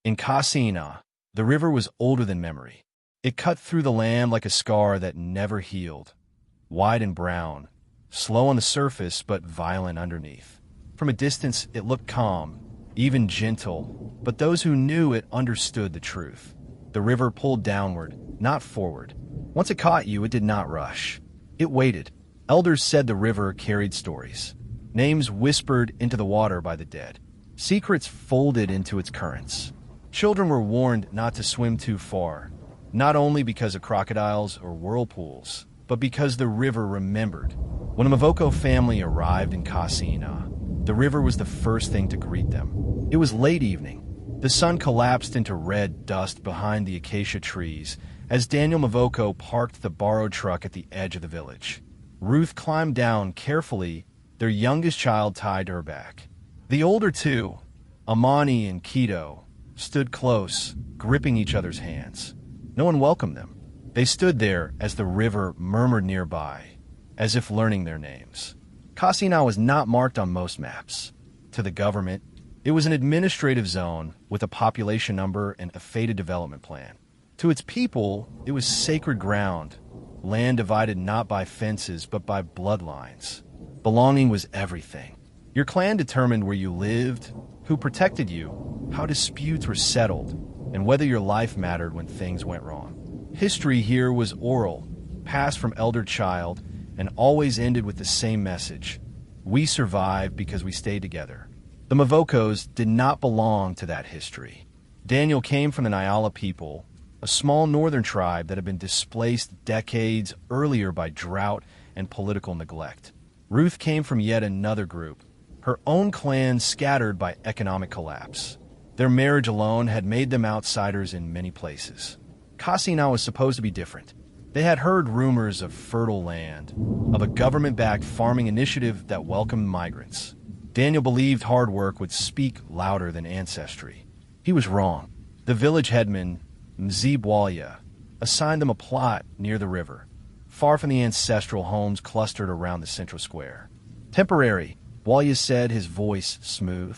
In Kasina, the river was older than memory. It cut through the land like a scar that never healed, wide and brown, slow on the surface but violent underneath. From a distance, it looked calm, even gentle, but those who knew it understood the truth. The river pulled downward, not forward. Once it caught you, it did not rush. It waited. Elders said the river carried stories. Names whispered into the water by the dead. Secrets folded into its currents. Children were warned not to swim too far, not only because of crocodiles or whirlpools, but because the river remembered. When a Mavoko family arrived in Kasina, the river was the first thing to greet them. It was late evening. The sun collapsed into red dust behind the acacia trees as Daniel Mavoko parked the borrowed truck at the edge of the village. Ruth climbed down carefully, their youngest child tied to her back. The older two, Amani and Keto, stood close, gripping each other's hands. No one welcomed them. They stood there as the river murmured nearby, as if learning their names. Kasina was not marked on most maps. To the government, it was an administrative zone with a population number and a fated development plan. To its people, it was sacred ground, land divided not by fences but by bloodlines. Belonging was everything. Your clan determined where you lived, who protected you, how disputes were settled, and whether your life mattered when things went wrong. History here was oral, passed from elder to child, and always ended with the same message. We survived because we stayed together. The Mavokos did not belong to that history. Daniel came from the Nyala people, a small northern tribe that had been displaced decades earlier by drought and political neglect. Ruth came from yet another group, her own clan scattered by economic collapse. Their marriage alone had made them outsiders in many places. Kasina was supposed to be different. They had heard rumors of fertile land, of a government-backed farming initiative that welcomed migrants. Daniel believed hard work would speak louder than ancestry. He was wrong. The village headman, Mzibwalya, assigned them a plot near the river, far from the ancestral homes clustered around the central square. Temporary, Walya said, his voice smooth,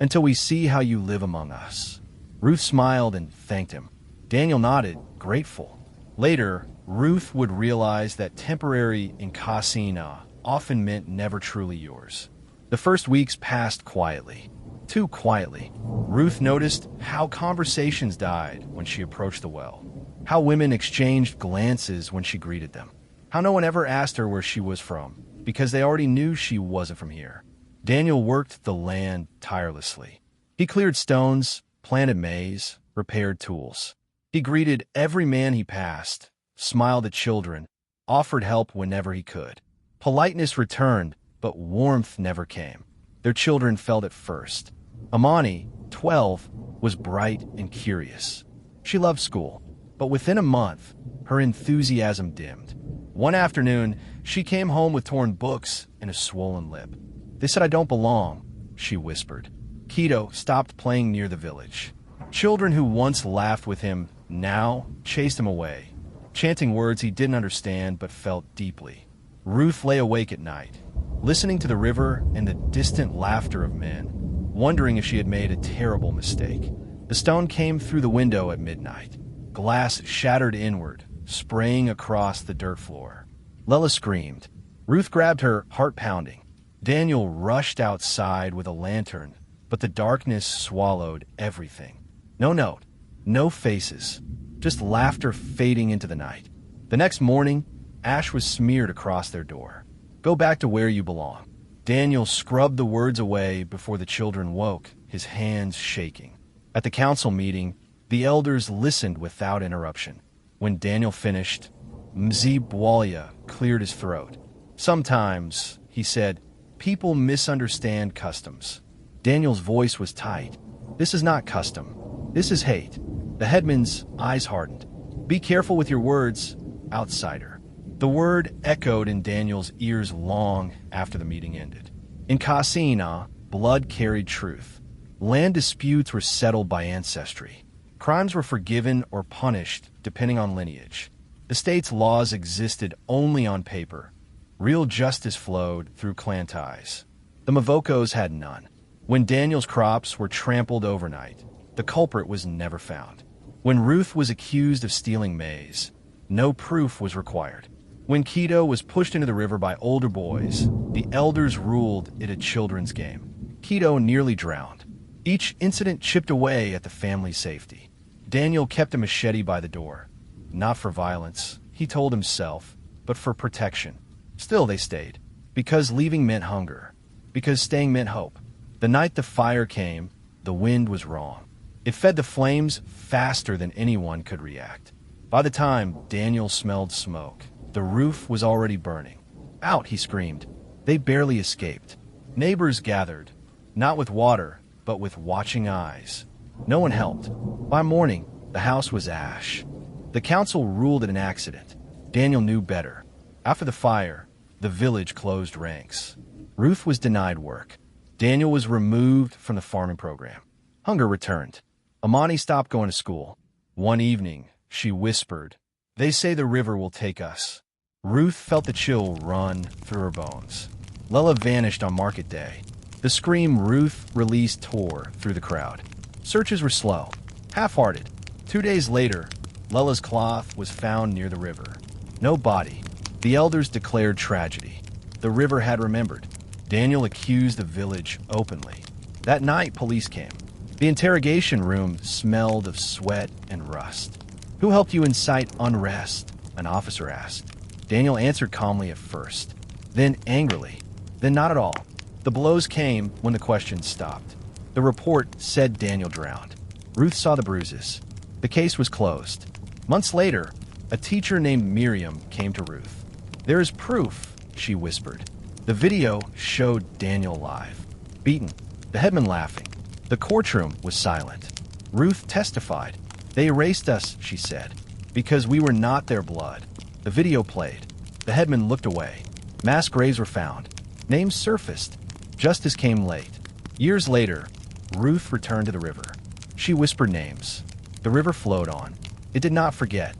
until we see how you live among us. Ruth smiled and thanked him. Daniel nodded, grateful. Later, Ruth would realize that temporary in Kasina often meant never truly yours. The first weeks passed quietly. Too quietly. Ruth noticed how conversations died when she approached the well, how women exchanged glances when she greeted them, how no one ever asked her where she was from, because they already knew she wasn't from here. Daniel worked the land tirelessly. He cleared stones, planted maize, repaired tools. He greeted every man he passed, smiled at children, offered help whenever he could. Politeness returned, but warmth never came. Their children felt it first. Amani, 12, was bright and curious. She loved school, but within a month, her enthusiasm dimmed. One afternoon, she came home with torn books and a swollen lip. They said, "I don't belong," she whispered. Keto stopped playing near the village. Children who once laughed with him now chased him away, chanting words he didn't understand but felt deeply. Ruth lay awake at night, listening to the river and the distant laughter of men, wondering if she had made a terrible mistake. The stone came through the window at midnight. Glass shattered inward, spraying across the dirt floor. Lela screamed. Ruth grabbed her, heart pounding. Daniel rushed outside with a lantern, but the darkness swallowed everything. No note, no faces, just laughter fading into the night. The next morning, ash was smeared across their door. "Go back to where you belong." Daniel scrubbed the words away before the children woke, his hands shaking. At the council meeting, the elders listened without interruption. When Daniel finished, Mzibwalya cleared his throat. "Sometimes," he said, "people misunderstand customs." Daniel's voice was tight. "This is not custom. This is hate." The headman's eyes hardened. "Be careful with your words, outsider." The word echoed in Daniel's ears long after the meeting ended. In Kasina, blood carried truth. Land disputes were settled by ancestry. Crimes were forgiven or punished depending on lineage. The state's laws existed only on paper. Real justice flowed through clan ties. The Mavokos had none. When Daniel's crops were trampled overnight, The culprit was never found. When Ruth was accused of stealing maize, no proof was required. When Keto was pushed into the river by older boys, the elders ruled it a children's game. Keto nearly drowned. Each incident chipped away at the family's safety. Daniel kept a machete by the door. Not for violence, he told himself, but for protection. Still they stayed. Because leaving meant hunger. Because staying meant hope. The night the fire came, the wind was wrong. It fed the flames faster than anyone could react. By the time Daniel smelled smoke, the roof was already burning. Out, he screamed. They barely escaped. Neighbors gathered, not with water, but with watching eyes. No one helped. By morning, the house was ash. The council ruled it an accident. Daniel knew better. After the fire, the village closed ranks. Ruth was denied work. Daniel was removed from the farming program. Hunger returned. Amani stopped going to school. One evening, she whispered, "They say the river will take us." Ruth felt the chill run through her bones. Lella vanished on market day. The scream Ruth released tore through the crowd. Searches were slow, half-hearted. 2 days later, Lella's cloth was found near the river. No body. The elders declared tragedy. The river had remembered. Daniel accused the village openly. That night, police came. The interrogation room smelled of sweat and rust. "Who helped you incite unrest?" an officer asked. Daniel answered calmly at first, then angrily, then not at all. The blows came when the questions stopped. The report said Daniel drowned. Ruth saw the bruises. The case was closed. Months later, a teacher named Miriam came to Ruth. "There is proof," she whispered. The video showed Daniel live, beaten, the headman laughing. The courtroom was silent. Ruth testified. "They erased us," she said, "because we were not their blood." The video played. The headman looked away. Mass graves were found. Names surfaced. Justice came late. Years later, Ruth returned to the river. She whispered names. The river flowed on. It did not forget.